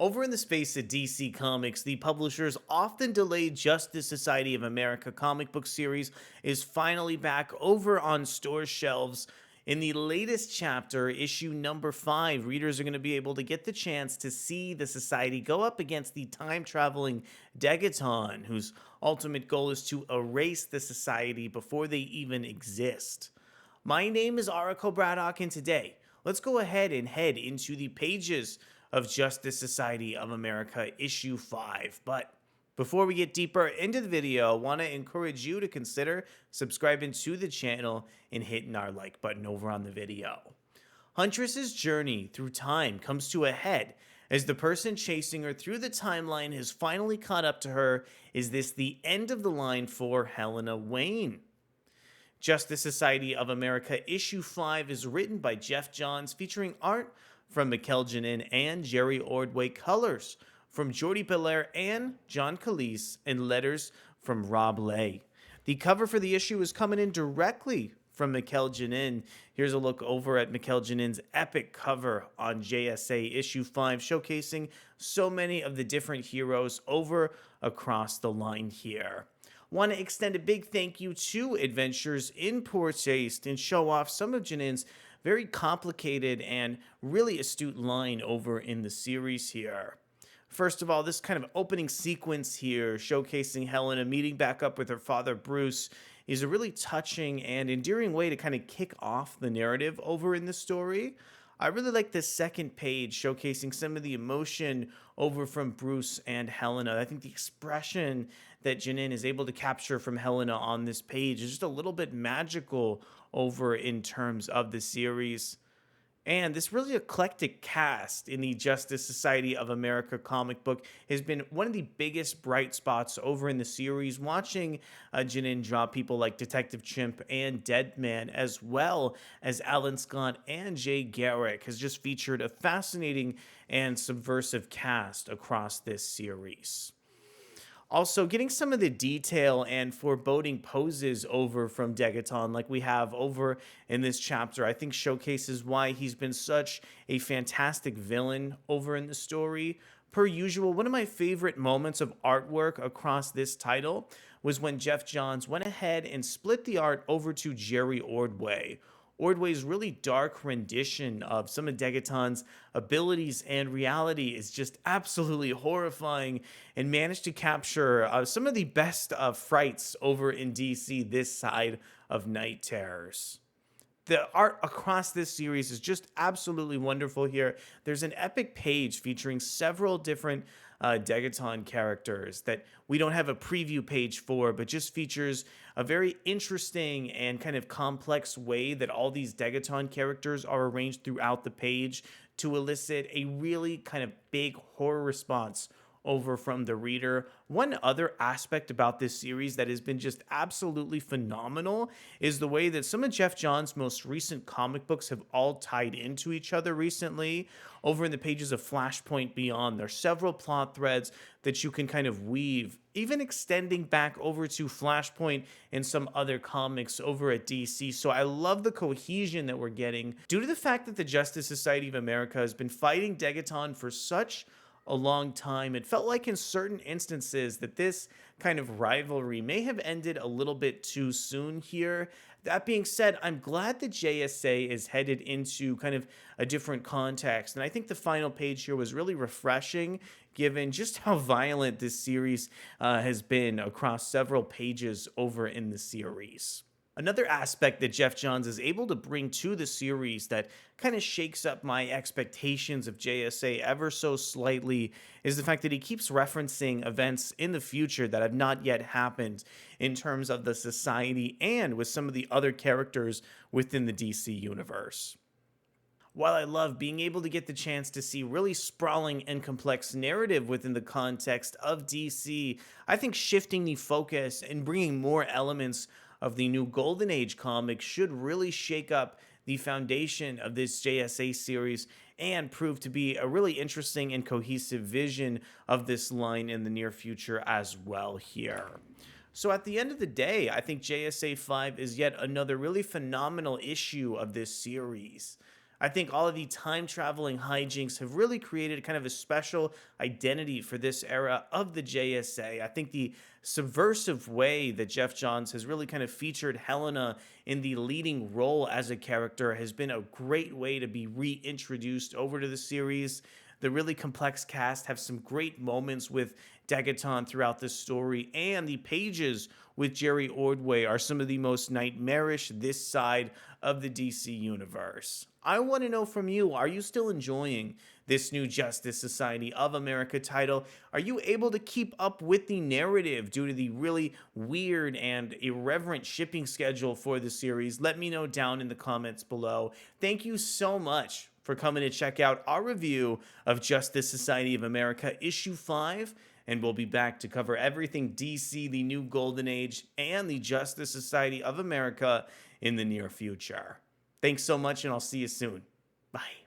Over in the space of DC Comics, the publisher's often delayed Justice Society of America comic book series is finally back over on store shelves. In the latest chapter, issue number 5, readers are going to be able to get the chance to see the society go up against the time-traveling Degaton, whose ultimate goal is to erase the society before they even exist. My name is Araco Braddock, and today, let's go ahead and head into the pages of Justice Society of America, issue 5. But before we get deeper into the video, I want to encourage you to consider subscribing to the channel and hitting our like button over on the video. Huntress's journey through time comes to a head as the person chasing her through the timeline has finally caught up to her. Is this the end of the line for Helena Wayne? Justice Society of America issue 5 is written by Geoff Johns, featuring art from Mikel Janin and Jerry Ordway, colors from Jordie Bellaire and John Kalisz, and letters from Rob Leigh. The cover for the issue is coming in directly from Mikel Janin. Here's a look over at Mikel Janin's epic cover on JSA issue 5, showcasing so many of the different heroes over across the line here. Want to extend a big thank you to Adventures in Poor Taste and show off some of Janin's very complicated and really astute line over in the series here. First of all, this kind of opening sequence here showcasing Helena meeting back up with her father Bruce is a really touching and endearing way to kind of kick off the narrative over in the story. I really like this second page showcasing some of the emotion over from Bruce and Helena. I think the expression that Janin is able to capture from Helena on this page is just a little bit magical over in terms of the series. And this really eclectic cast in the Justice Society of America comic book has been one of the biggest bright spots over in the series. Watching Janin draw people like Detective Chimp and Deadman, as well as Alan Scott and Jay Garrick, has just featured a fascinating and subversive cast across this series. Also, getting some of the detail and foreboding poses over from Degaton like we have over in this chapter, I think showcases why he's been such a fantastic villain over in the story. Per usual, one of my favorite moments of artwork across this title was when Geoff Johns went ahead and split the art over to Jerry Ordway. Ordway's really dark rendition of some of Degaton's abilities and reality is just absolutely horrifying, and managed to capture some of the best frights over in DC this side of Night Terrors. The art across this series is just absolutely wonderful here. There's an epic page featuring several different Degaton characters that we don't have a preview page for, but just features a very interesting and kind of complex way that all these Degaton characters are arranged throughout the page to elicit a really kind of big horror response over from the reader. One other aspect about this series that has been just absolutely phenomenal is the way that some of Geoff Johns' most recent comic books have all tied into each other recently. Over in the pages of Flashpoint Beyond, there are several plot threads that you can kind of weave, even extending back over to Flashpoint and some other comics over at DC. So I love the cohesion that we're getting due to the fact that the Justice Society of America has been fighting Degaton for such a long time. It felt like in certain instances that this kind of rivalry may have ended a little bit too soon here. That being said, I'm glad that JSA is headed into kind of a different context, and I think the final page here was really refreshing given just how violent this series has been across several pages over in the series. Another aspect that Geoff Johns is able to bring to the series that kind of shakes up my expectations of JSA ever so slightly is the fact that he keeps referencing events in the future that have not yet happened in terms of the society and with some of the other characters within the DC universe. While I love being able to get the chance to see really sprawling and complex narrative within the context of DC, I think shifting the focus and bringing more elements of the new Golden Age comics should really shake up the foundation of this JSA series and prove to be a really interesting and cohesive vision of this line in the near future as well here. So at the end of the day, I think JSA 5 is yet another really phenomenal issue of this series. I think all of the time traveling hijinks have really created kind of a special identity for this era of the JSA. I think the subversive way that Geoff Johns has really kind of featured Helena in the leading role as a character has been a great way to be reintroduced over to the series. The really complex cast have some great moments with Degaton throughout the story, and the pages with Jerry Ordway are some of the most nightmarish this side of the DC universe. I want to know from you, are you still enjoying this new Justice Society of America title? Are you able to keep up with the narrative due to the really weird and irreverent shipping schedule for the series? Let me know down in the comments below. Thank you so much for coming to check out our review of Justice Society of America issue 5, and we'll be back to cover everything DC, the New Golden Age, and the Justice Society of America in the near future. Thanks so much, and I'll see you soon. Bye.